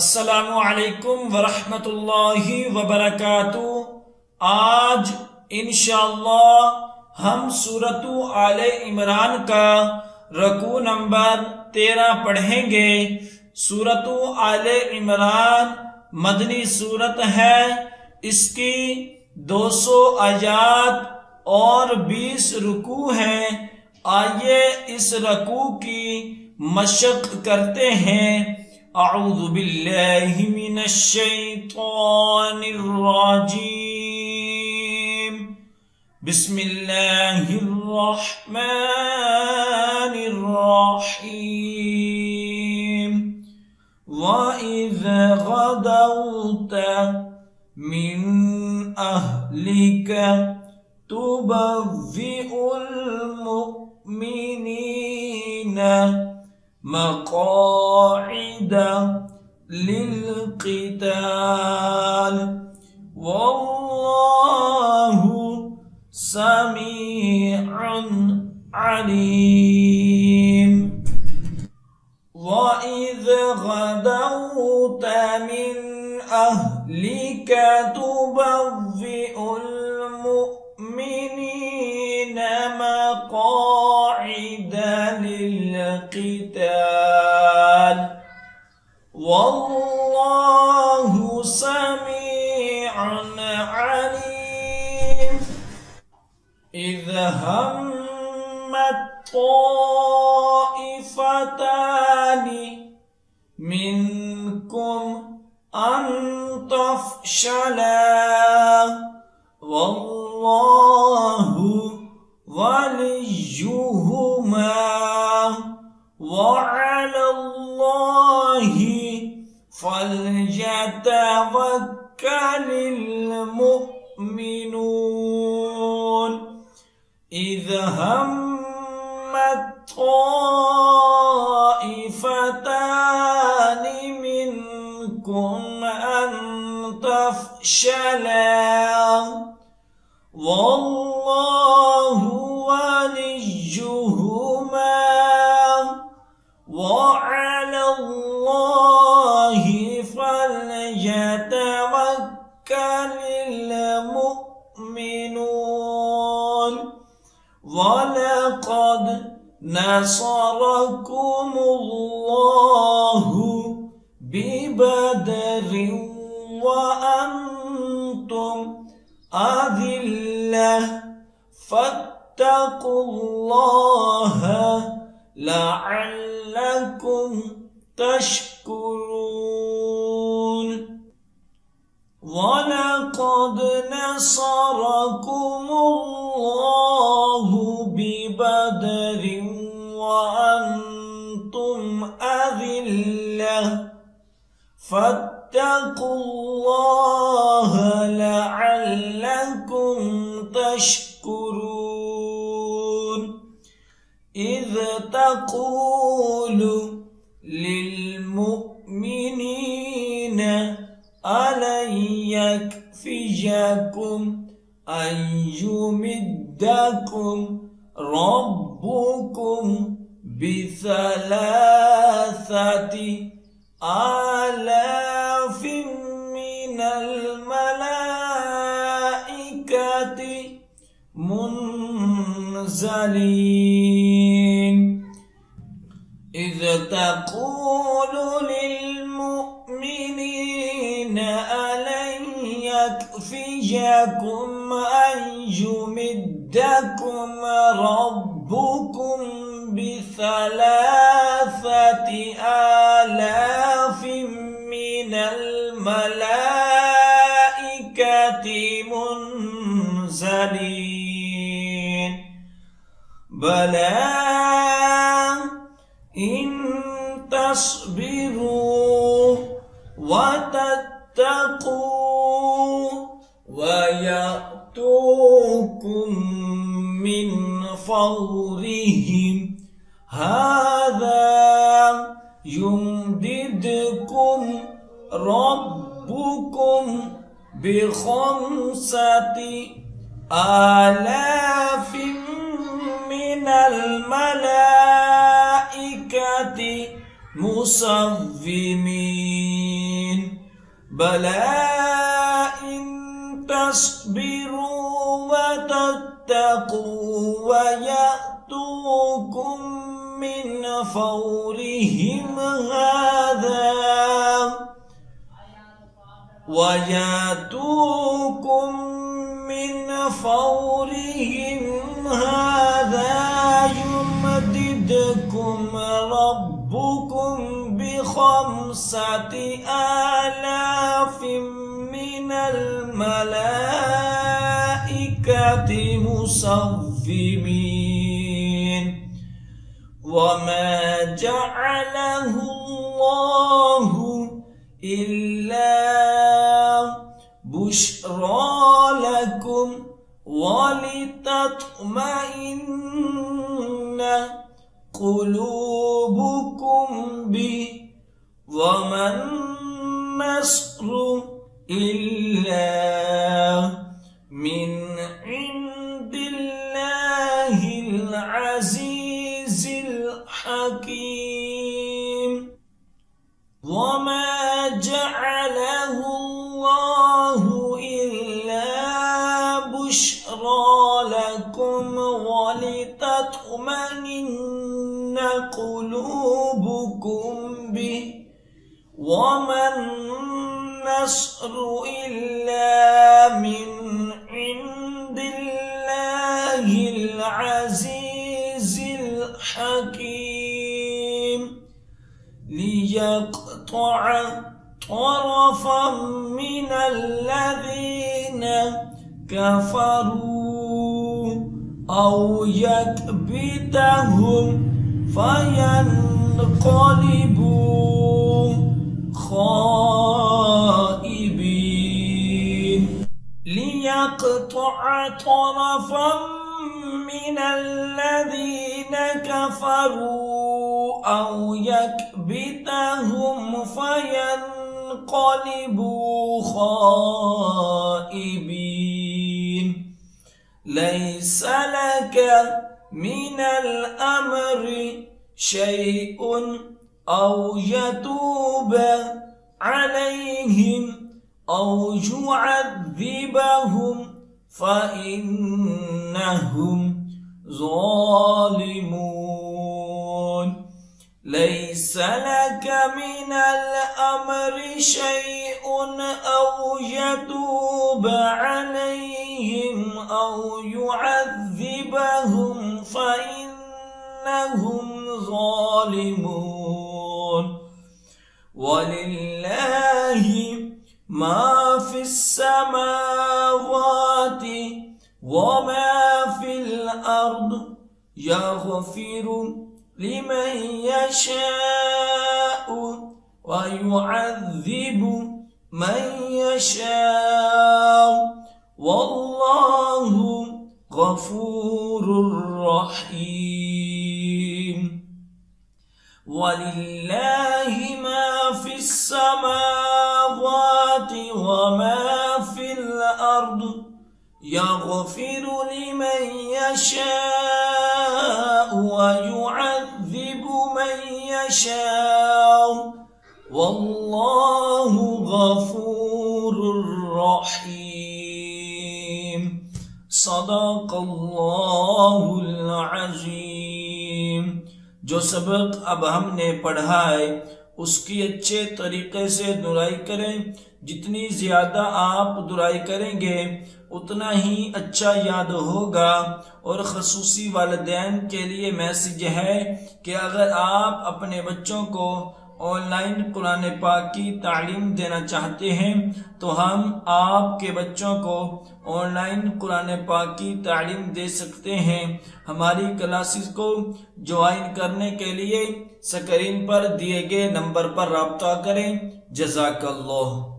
अस्सलामु अलैकुम वरहमतुल्लाहि वबरकातुह। आज इंशाअल्लाह हम सूरतु आले इमरान का रकू नंबर 13 पढ़ेंगे। सूरतु आले इमरान मदनी सूरत है। इसकी 200 आयात और 20 रुकू हैं। आइए इस रकू की मशक करते हैं। अऊज़ु बिल्लाहि मिनश शैतानिर रजीम। बिस्मिल्लाहिर रहमानिर रहीम। व इज़ गदौत मिन अहलिका तुबव्विउल मुमिनीना मक़ाइद लिल्क़िताल वल्लाहु समीउन अलीम। वइज़ गदौत मिन अहलिका तुबव्विउल मुमिनीना मक़ाइद लिल्क़िताल वल्लाहु समीउन अलीम। इज़ हम्मत ताइफ़तानि मिनकुम अन तफ़शला वल्लाहु वलियुहुमा वअलल्लाहि फल्यतवक्कलिल मुमिनून। इज़ हम्मत ताइफ़तानि मिनकुम अन तफ़शला वल्लाहु वलियुहुमा वअलल्लाहि फल्यतवक्कलिल मुमिनून। वलक़द नसरकुमुल्लाहु बिबदरिन वअन्तुम अज़िल्लह फत्तक़ुल्लाह लअल्लकुम तशकुरून। वलक़द नसरकुमुल्लाहु बिबदरिन वअन्तुम अज़िल्लह फत्तक़ुल्लाह लअल्लकुम तशकुरून। इज़ तक़ूलु लिल्मुमिनीन अलन यकफ़ियकुम अन युमिद्दकुम रब्बुकुम बिसलासति आलाफिन मिनल मलाइकति मुनज़लीन। इज़ तक़ूलु लिल्मुमिनीन अलन यकफ़ियकुम अन युमिद्दकुम रब्बुकुम बिसलासति आलाफिन मिनल मलाइकति मुनज़लीन। बला इन तस्बिरू वतत्तक़ू वयअतूकुम मिन फौरिहिम हाज़ा युमदिदकुम रब्बुकुम बिखम्सति आलाफिन मिनल मलाइकति मुसव्विमीन। بلى إن تصبروا وتتقوا ويأتوكم من فورهم هذا يمددكم ربكم ب5,000 من الملائكة مصومين وما جعله الله إلا بشرى لكم ولتطمئن قلوبكم به وما النصر إلا من عند الله العزيز الحكيم وما جعله الله إلا بشرى لكم ولتطمئن قلوبكم به وما النصر إلا من عند الله العزيز الحكيم ليقطع طرفا من الذين كفروا أو يكبتهم فينقلبوا خائبين ليقطع طرفا من الذين كفروا أو يكبتهم فينقلبوا خائبين ليس لك من الأمر شيء أو يتوب عليهم أو يعذبهم فإنهم ظالمون ليس لك من الأمر شيء أو يتوب عليهم أو يعذبهم فإنهم ظالمون ولله ما في السماوات وما في الأرض يغفر لمن يشاء ويعذب من يشاء والله غفور رحيم ولله ما في السماوات وما في الأرض يغفر لمن يشاء ويعذب من يشاء والله غفور رحيم صدق الله العظीम। जो सबक अब हमने पढ़ा है उसकी अच्छे तरीके से दुराई करें। जितनी ज्यादा आप दुराई करेंगे उतना ही अच्छा याद होगा। और खसूसी वालिदैन के लिए मैसेज है कि अगर आप अपने बच्चों को ऑनलाइन कुरान पाक की तालीम देना चाहते हैं तो हम आपके बच्चों को ऑनलाइन कुरान पाक की तालीम दे सकते हैं। हमारी क्लासेस को ज्वाइन करने के लिए स्क्रीन पर दिए गए नंबर पर राब्ता करें। जज़ाकल्लाह।